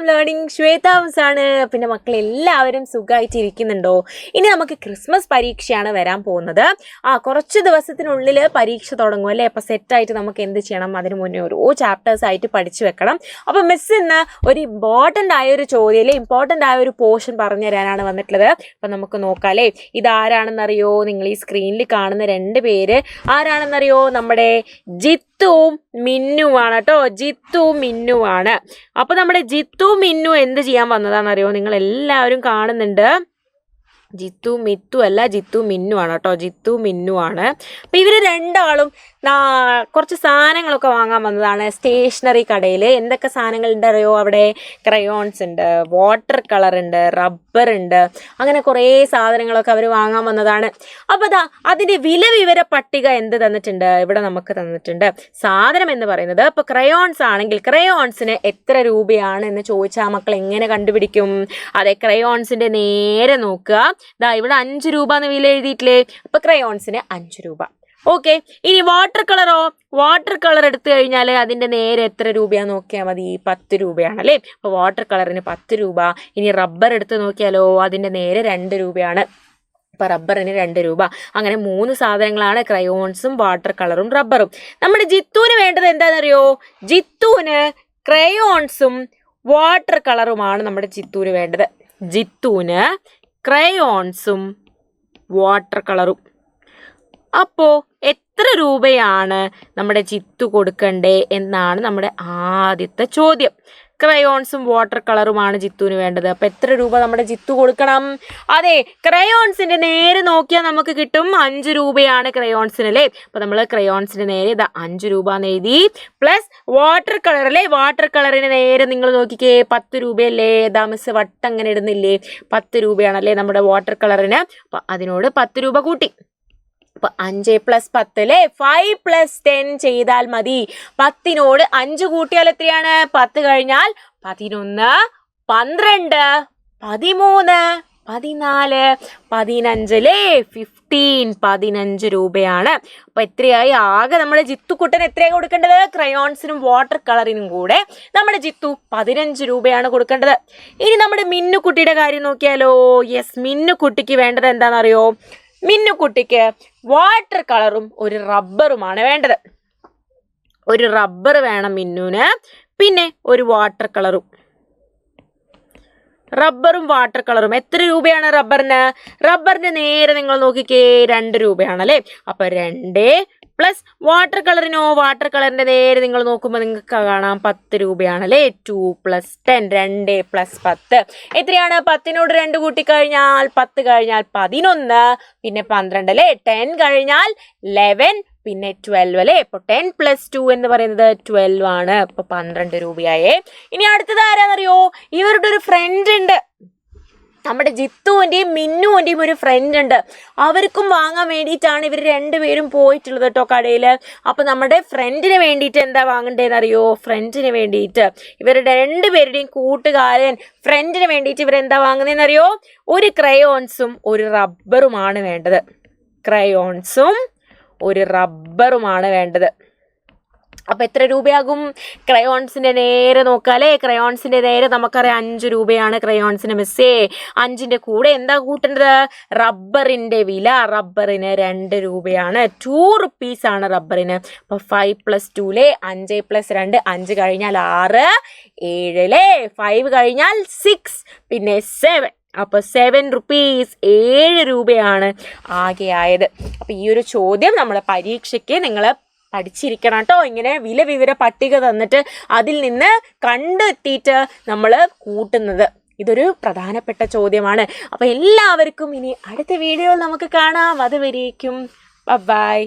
Learning Shweta ആണ്. പിന്നെ മക്കളെല്ലാവരും സുഖമായിട്ട് ഇരിക്കുന്നുണ്ടോ? ഇനി നമുക്ക് ക്രിസ്മസ് പരീക്ഷയാണ് വരാൻ പോകുന്നത്. കുറച്ച് ദിവസത്തിനുള്ളിൽ പരീക്ഷ തുടങ്ങും അല്ലേ? അപ്പോൾ സെറ്റായിട്ട് നമുക്ക് എന്ത് ചെയ്യണം? അതിന് മുന്നേ ഓരോ ചാപ്റ്റേഴ്സ് ആയിട്ട് പഠിച്ചു വെക്കണം. അപ്പോൾ മിസ് ഇന്ന് ഒരു ഇമ്പോർട്ടൻ്റ് ആയൊരു ചോദ്യം, ഇമ്പോർട്ടൻ്റ് ആയ ഒരു പോർഷൻ പറഞ്ഞു തരാനാണ് വന്നിട്ടുള്ളത്. അപ്പം നമുക്ക് നോക്കാം അല്ലേ. ഇതാരാണെന്നറിയോ? നിങ്ങൾ ഈ സ്ക്രീനിൽ കാണുന്ന രണ്ട് പേര് ആരാണെന്നറിയോ? നമ്മുടെ ജിത്തുവും മിന്നുവാണ് കേട്ടോ. ജിത്തുവും മിന്നുവാണ്. അപ്പൊ നമ്മുടെ ജിത്തു മിന്നു എന്ത് ചെയ്യാൻ വന്നതാണെന്നറിയോ? നിങ്ങൾ എല്ലാവരും കാണുന്നുണ്ട്. ജിത്തു മിത്തു അല്ല, ജിത്തു മിന്നു ആണ് കേട്ടോ. ജിത്തു മിന്നു ആണ്. അപ്പം ഇവർ രണ്ടാളും കുറച്ച് സാധനങ്ങളൊക്കെ വാങ്ങാൻ വന്നതാണ് സ്റ്റേഷനറി കടയിൽ. എന്തൊക്കെ സാധനങ്ങളുണ്ട് അറിയോ? അവിടെ ക്രയോൺസ് ഉണ്ട്, വാട്ടർ കളർ ഉണ്ട്, റബ്ബർ ഉണ്ട്, അങ്ങനെ കുറേ സാധനങ്ങളൊക്കെ അവർ വാങ്ങാൻ വന്നതാണ്. അപ്പോൾ അതിൻ്റെ വിവര പട്ടിക എന്ത് തന്നിട്ടുണ്ട്? ഇവിടെ നമുക്ക് തന്നിട്ടുണ്ട്. സാധനം എന്ന് പറയുന്നത് ഇപ്പോൾ ക്രയോൺസ് ആണെങ്കിൽ ക്രയോൺസിന് എത്ര രൂപയാണ് എന്ന് ചോദിച്ചാൽ മക്കൾ എങ്ങനെ കണ്ടുപിടിക്കും? അതെ, ക്രയോൺസിൻ്റെ നേരെ നോക്കുക. ഇവിടെ 5 രൂപ എന്ന് വില എഴുതിയിട്ടില്ലേ? അപ്പൊ ക്രയോൺസിന് 5 രൂപ. ഓക്കെ, ഇനി വാട്ടർ കളറോ? വാട്ടർ കളർ എടുത്തു കഴിഞ്ഞാൽ അതിന്റെ നേരെ എത്ര രൂപയാന്ന് നോക്കിയാൽ മതി? 10 രൂപയാണ് അല്ലേ? അപ്പൊ വാട്ടർ കളറിന് 10 രൂപ. ഇനി റബ്ബർ എടുത്ത് നോക്കിയാലോ? അതിന്റെ നേരെ 2 രൂപയാണ്. ഇപ്പൊ റബ്ബറിന് 2 രൂപ. അങ്ങനെ 3 സാധനങ്ങളാണ് ക്രയോൺസും വാട്ടർ കളറും റബ്ബറും. നമ്മുടെ ജിത്തുവിന് വേണ്ടത് എന്താണെന്നറിയോ? ജിത്തുവിന് ക്രയോൺസും വാട്ടർ കളറുമാണ് നമ്മുടെ ജിത്തുവിന് വേണ്ടത്. ജിത്തുവിന് ക്രയോൺസും വാട്ടർ കളറും. അപ്പോൾ എത്ര രൂപയാണ് നമ്മുടെ ജിത്തു കൊടുക്കണ്ടേ എന്നാണ് നമ്മുടെ ആദ്യത്തെ ചോദ്യം. ക്രയോൺസും വാട്ടർ കളറുമാണ് ജിത്തുവിന് വേണ്ടത്. അപ്പം എത്ര രൂപ നമ്മുടെ ജിത്തു കൊടുക്കണം? അതെ, ക്രയോൺസിന്റെ നേരെ നോക്കിയാൽ നമുക്ക് കിട്ടും 5 രൂപയാണ് ക്രയോൺസിന് അല്ലേ? അപ്പം നമ്മൾ ക്രയോൺസിന്റെ നേരെ 5 രൂപ എന്ന് എഴുതി. പ്ലസ് വാട്ടർ കളർ അല്ലേ? വാട്ടർ കളറിന് നേരെ നിങ്ങൾ നോക്കിക്കേ, 10 രൂപയല്ലേ? മിസ് വട്ടം അങ്ങനെ ഇടുന്നില്ലേ? 10 രൂപയാണല്ലേ നമ്മുടെ വാട്ടർ കളറിന്. അപ്പം അതിനോട് 10 രൂപ കൂട്ടി. അപ്പൊ 5 + 10 അല്ലേ? 5 + 10 ചെയ്താൽ മതി. 10നോട് 5 കൂട്ടിയാൽ എത്രയാണ്? 10 കഴിഞ്ഞാൽ 11, 12, 13, 14, 15 അല്ലേ? 15 രൂപയാണ്. അപ്പൊ എത്രയായി? ആകെ നമ്മുടെ ജിത്തുക്കുട്ടൻ എത്രയാണ് കൊടുക്കേണ്ടത്? ക്രയോൺസിനും വാട്ടർ കളറിനും കൂടെ നമ്മുടെ ജിത്തു 15 രൂപയാണ് കൊടുക്കേണ്ടത്. ഇനി നമ്മുടെ മിന്നുക്കുട്ടിയുടെ കാര്യം നോക്കിയാലോ? യെസ്, മിന്നുക്കുട്ടിക്ക് വേണ്ടത് എന്താണെന്നറിയോ? മിന്നുക്കുട്ടിക്ക് വാട്ടർ കളറും ഒരു റബ്ബറുമാണ് വേണ്ടത്. ഒരു റബ്ബർ വേണം മിന്നുവിന്, പിന്നെ ഒരു വാട്ടർ കളറും. റബ്ബറും വാട്ടർ കളറും എത്ര രൂപയാണ് റബ്ബറിന്? റബ്ബറിന് നേരെ നിങ്ങൾ നോക്കിക്കേ, 2 രൂപയാണ് അല്ലേ? അപ്പൊ 2 പ്ലസ് വാട്ടർ കളറിനോ? വാട്ടർ കളറിന്റെ നേരെ നിങ്ങൾ നോക്കുമ്പോൾ നിങ്ങൾക്ക് കാണാം 10 രൂപയാണ് അല്ലേ? 2 + 10, 2 + 10 എത്രയാണ്? 10നോട് 2 കൂട്ടിക്കഴിഞ്ഞാൽ 10 കഴിഞ്ഞാൽ 11, പിന്നെ 12 അല്ലേ? 10 കഴിഞ്ഞാൽ 11, പിന്നെ 12 അല്ലേ? ഇപ്പൊ 10 + 2 എന്ന് പറയുന്നത് 12 ആണ്. ഇപ്പൊ 12 രൂപയായേ. ഇനി അടുത്തത് ആരാന്നറിയോ? ഇവരുടെ ഒരു ഫ്രണ്ട് ഉണ്ട്. നമ്മുടെ ജിത്തുവിൻ്റെയും മിന്നുവിൻ്റെയും ഒരു ഫ്രണ്ട് ഉണ്ട്. അവർക്കും വാങ്ങാൻ വേണ്ടിയിട്ടാണ് ഇവർ രണ്ടുപേരും പോയിട്ടുള്ളത് കേട്ടോ കടയിൽ. അപ്പം നമ്മുടെ ഫ്രണ്ടിന് വേണ്ടിയിട്ട് എന്താ വാങ്ങണ്ടേന്നറിയോ? ഫ്രണ്ടിന് വേണ്ടിയിട്ട് ഇവരുടെ 2 പേരുടെയും കൂട്ടുകാരൻ ഫ്രണ്ടിന് വേണ്ടിയിട്ട് ഇവരെന്താ വാങ്ങുന്നതെന്നറിയോ? ഒരു ക്രയോൺസും ഒരു റബ്ബറുമാണ് വേണ്ടത്. ക്രയോൺസും ഒരു റബ്ബറുമാണ് വേണ്ടത്. അപ്പം എത്ര രൂപയാകും? ക്രയോൺസിൻ്റെ നേരെ നോക്കാല്ലേ? ക്രയോൺസിൻ്റെ നേരെ നമുക്കറിയാം 5 രൂപയാണ് ക്രയോൺസിന്. മിസ്സേ, 5ൻ്റെ കൂടെ എന്താ കൂട്ടേണ്ടത്? റബ്ബറിൻ്റെ വില. റബ്ബറിന് 2 രൂപയാണ്. 2 റുപ്പീസാണ് റബ്ബറിന്. അപ്പം 5 + 2 അല്ലേ? 5 + 2, 5 കഴിഞ്ഞാൽ 6, 7 അല്ലേ? 5 കഴിഞ്ഞാൽ 6, പിന്നെ 7. അപ്പോൾ 7 റുപ്പീസ്, 7 രൂപയാണ് ആകെ ആയത്. അപ്പം ഈ ഒരു ചോദ്യം നമ്മുടെ പരീക്ഷയ്ക്ക് നിങ്ങൾ പഠിച്ചിരിക്കണം കേട്ടോ. ഇങ്ങനെ വിവര പട്ടിക തന്നിട്ട് അതിൽ നിന്ന് കണ്ടെത്തിയിട്ട് നമ്മൾ കൂട്ടുന്നത്, ഇതൊരു പ്രധാനപ്പെട്ട ചോദ്യമാണ്. അപ്പോൾ എല്ലാവർക്കും ഇനി അടുത്ത വീഡിയോയിൽ നമുക്ക് കാണാം. അതുവരേക്കും ബൈ.